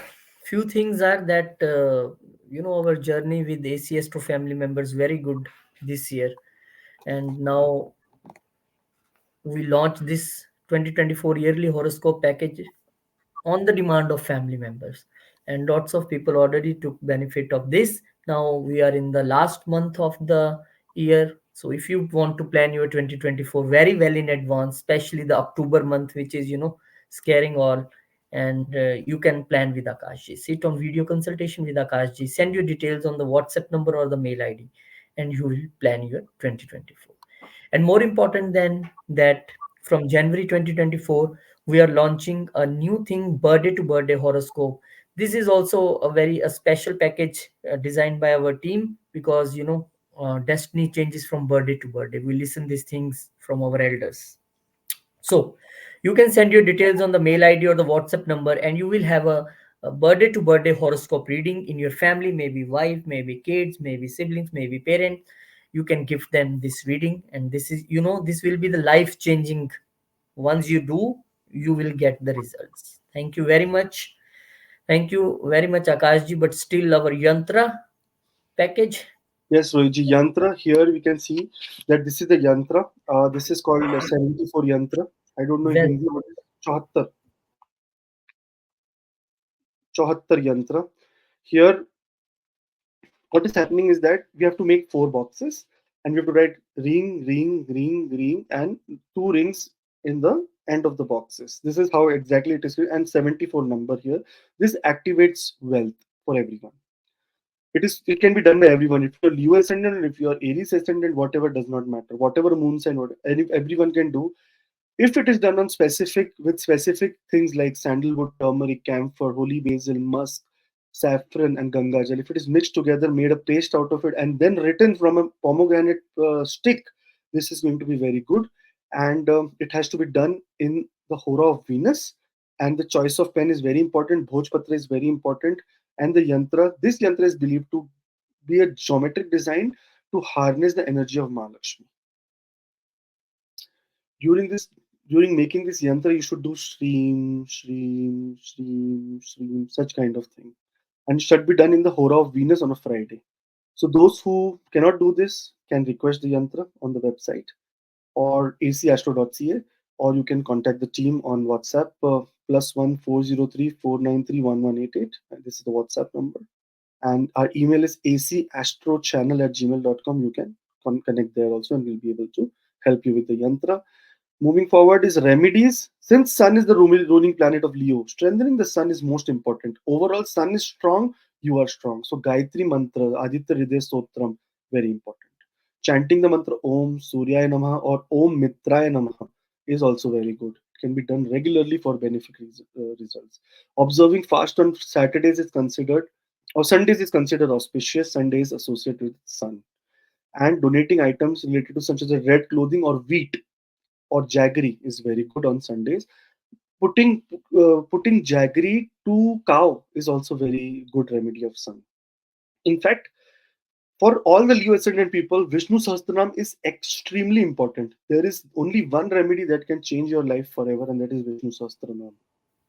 few things are that our journey with ACS to family members very good this year, and now we launched this 2024 yearly horoscope package on the demand of family members, and lots of people already took benefit of this. Now we are in the last month of the year, so if you want to plan your 2024 very well in advance, especially the October month, which is scaring all, and you can plan with Akashji. Sit on video consultation with Akashji, send your details on the WhatsApp number or the mail ID, and you will plan your 2024. And more important than that, from January 2024, we are launching a new thing, birthday to birthday horoscope. This is also a special package designed by our team, because destiny changes from birthday to birthday. We listen these things from our elders. So you can send your details on the mail ID or the WhatsApp number, and you will have a birthday to birthday horoscope reading in your family, maybe wife, maybe kids, maybe siblings, maybe parent. You can give them this reading, and this will be the life changing. Once you do, you will get the results. Thank you very much. Thank you very much, Akashji. But still, our yantra package. Yes, Rohitji, yantra. Here we can see that this is the yantra. This is called 74 yantra. I don't know in Well, Hindi what is 74, 74 yantra. Here, what is happening is that we have to make four boxes and we have to write ring, ring, ring, ring, and two rings in the end of the boxes. This is how exactly it is, and 74 number here. This activates wealth for everyone. It can be done by everyone. If you're Leo ascendant or if you're Aries ascendant, whatever does not matter. Whatever moon sign, and if everyone can do, if it is done on specific things like sandalwood, turmeric, camphor, holy basil, musk, saffron, and gangajal, if it is mixed together, made a paste out of it, and then written from a pomegranate stick, this is going to be very good. And it has to be done in the hora of Venus. And the choice of pen is very important. Bhojpatra is very important. And the yantra, this yantra is believed to be a geometric design to harness the energy of Mahalakshmi. During this, during making this yantra, you should do shreem, shreem, shreem, shreem, such kind of thing, and it should be done in the hora of Venus on a Friday. So those who cannot do this can request the yantra on the website or acastro.ca, or you can contact the team on WhatsApp +1 403 493 1188. This is the WhatsApp number, and our email is acastrochannel@gmail.com. You can connect there also, and we'll be able to help you with the yantra. Moving forward is remedies. Since Sun is the ruling planet of Leo, strengthening the Sun is most important. Overall, Sun is strong, you are strong. So Gayatri Mantra, Aditya Hriday Stotram, very important. Chanting the mantra Om Suryaya Namaha or Om Mitraya Namaha is also very good. It can be done regularly for benefit results. Observing fast on Saturdays is considered, or Sundays is considered auspicious. Sundays associated with Sun. And donating items related to such as red clothing or wheat or jaggery is very good on Sundays. Putting jaggery to cow is also very good remedy of sun. In fact, for all the Leo ascendant people, Vishnu Sahasranam is extremely important. There is only one remedy that can change your life forever, and that is Vishnu Sahasranam.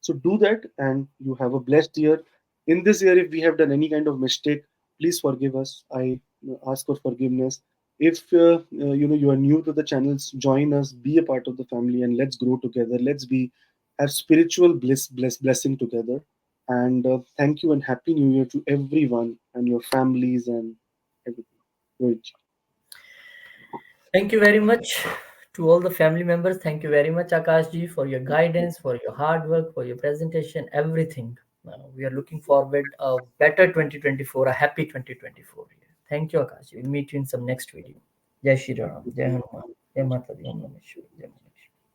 So do that, and you have a blessed year. In this year, if we have done any kind of mistake, please forgive us. I ask for forgiveness. If you are new to the channels, join us, be a part of the family, and let's grow together. Let's be have spiritual blessing together. And thank you and happy New Year to everyone and your families and everything. Rohit. Thank you very much to all the family members. Thank you very much, Akashji, for your guidance, for your hard work, for your presentation, everything. We are looking forward a better 2024, a happy 2024 year. Thank you, Akashji. We'll meet you in some next video. Jai Shri Ram, Jai Hanuman, Jai Mata Di, Om Namah Shivaya. Jai Mata.